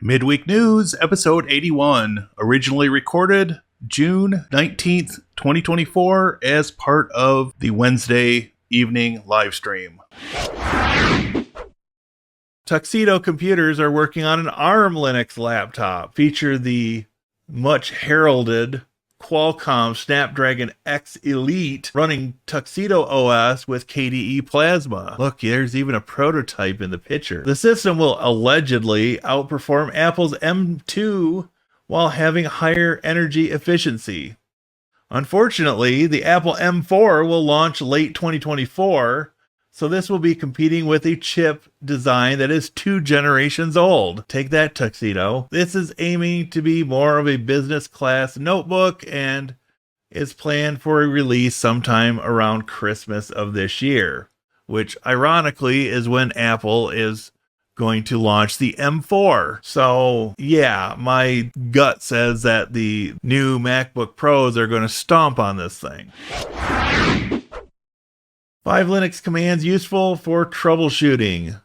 Midweek News, episode 81, originally recorded June 19th, 2024, as part of the Wednesday evening live stream. Tuxedo computers are working on an ARM Linux laptop. Feature the much heralded Qualcomm Snapdragon X Elite running Tuxedo OS with KDE Plasma. Look, there's even a prototype in the picture. The system will allegedly outperform Apple's M2 while having higher energy efficiency. Unfortunately, the Apple M4 will launch late 2024, so this will be competing with a chip design that is 2 generations old. Take that, Tuxedo. This is aiming to be more of a business class notebook and is planned for a release sometime around Christmas of this year, which ironically is when Apple is going to launch the M4. So yeah, my gut says that the new MacBook Pros are going to stomp on this thing. 5 Linux commands useful for troubleshooting.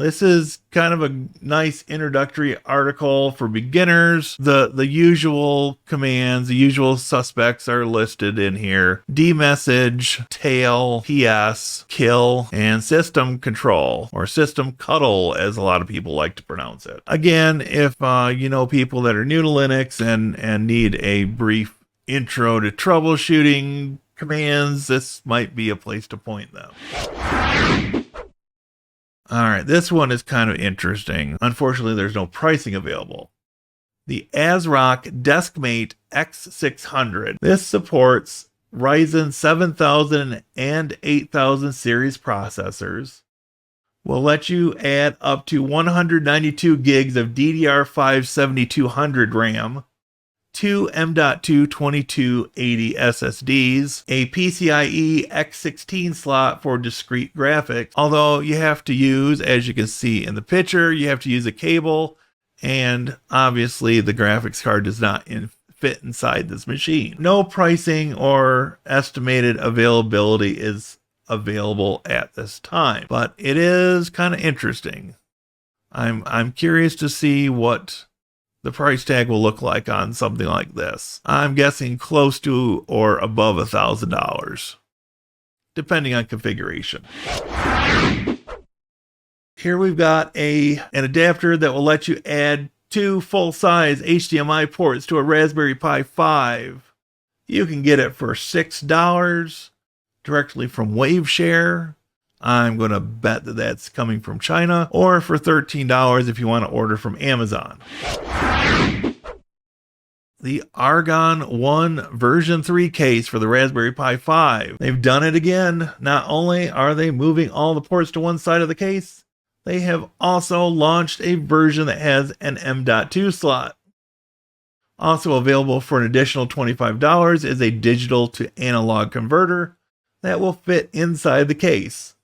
This is kind of a nice introductory article for beginners. The usual commands, the usual suspects are listed in here. Dmessage, tail, ps, kill, and system control, or system cuddle, as a lot of people like to pronounce it. Again, if you know people that are new to Linux and need a brief intro to troubleshooting commands, this might be a place to point them. All right, this one is kind of interesting. Unfortunately, there's no pricing available. The ASRock DeskMate X600. This supports Ryzen 7000 and 8000 series processors. Will let you add up to 192 gigs of DDR5 7200 RAM, 2 M.2 2280 SSDs, a PCIe X16 slot for discrete graphics, although you have to use, as you can see in the picture, you have to use a cable, and obviously the graphics card does not fit inside this machine. No pricing or estimated availability is available at this time, but it is kind of interesting. I'm curious to see what the price tag will look like on something like this. I'm guessing close to or above $1,000, depending on configuration. Here we've got an adapter that will let you add 2 full-size HDMI ports to a Raspberry Pi 5. You can get it for $6 directly from Waveshare. I'm going to bet that that's coming from China, or for $13 if you want to order from Amazon. The Argon One V3 case for the Raspberry Pi 5. They've done it again. Not only are they moving all the ports to one side of the case, they have also launched a version that has an M.2 slot. Also available for an additional $25 is a digital to analog converter that will fit inside the case.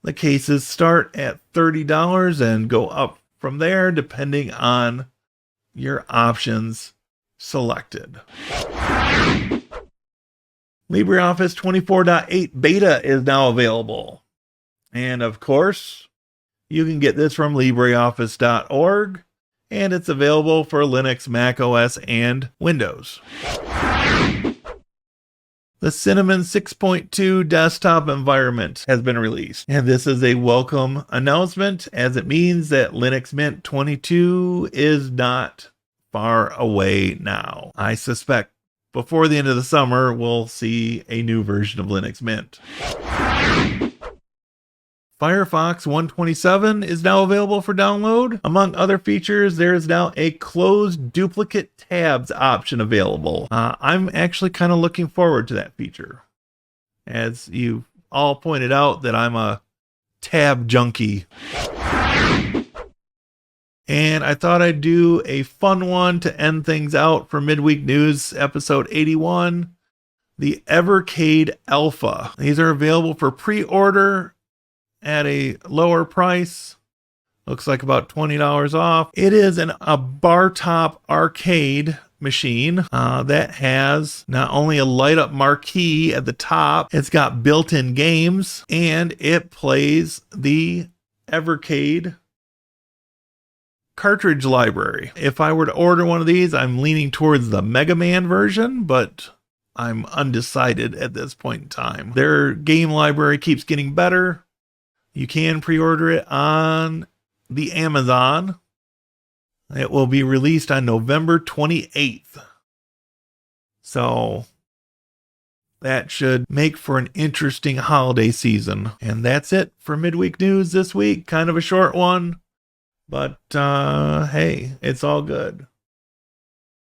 The cases start at $30 and go up from there depending on your options selected. LibreOffice 24.8 beta is now available. And of course, you can get this from LibreOffice.org, and it's available for Linux, Mac OS, and Windows. The Cinnamon 6.2 desktop environment has been released, and this is a welcome announcement, as it means that Linux Mint 22 is not far away now. I suspect before the end of the summer, we'll see a new version of Linux Mint. Firefox 127 is now available for download. Among other features, there is now a closed duplicate tabs option available. I'm actually kind of looking forward to that feature. As you all pointed out, that I'm a tab junkie. And I thought I'd do a fun one to end things out for Midweek News, episode 81. The Evercade Alpha. These are available for pre-order at a lower price. Looks like about $20 off. It is a bartop arcade machine that has not only a light up marquee at the top, it's got built-in games, and it plays the Evercade cartridge library. If I were to order one of these, I'm leaning towards the Mega Man version, but I'm undecided at this point in time. Their game library keeps getting better. You can pre-order it on the Amazon. It will be released on November 28th. So that should make for an interesting holiday season. And that's it for Midweek News this week. Kind of a short one, but hey, it's all good.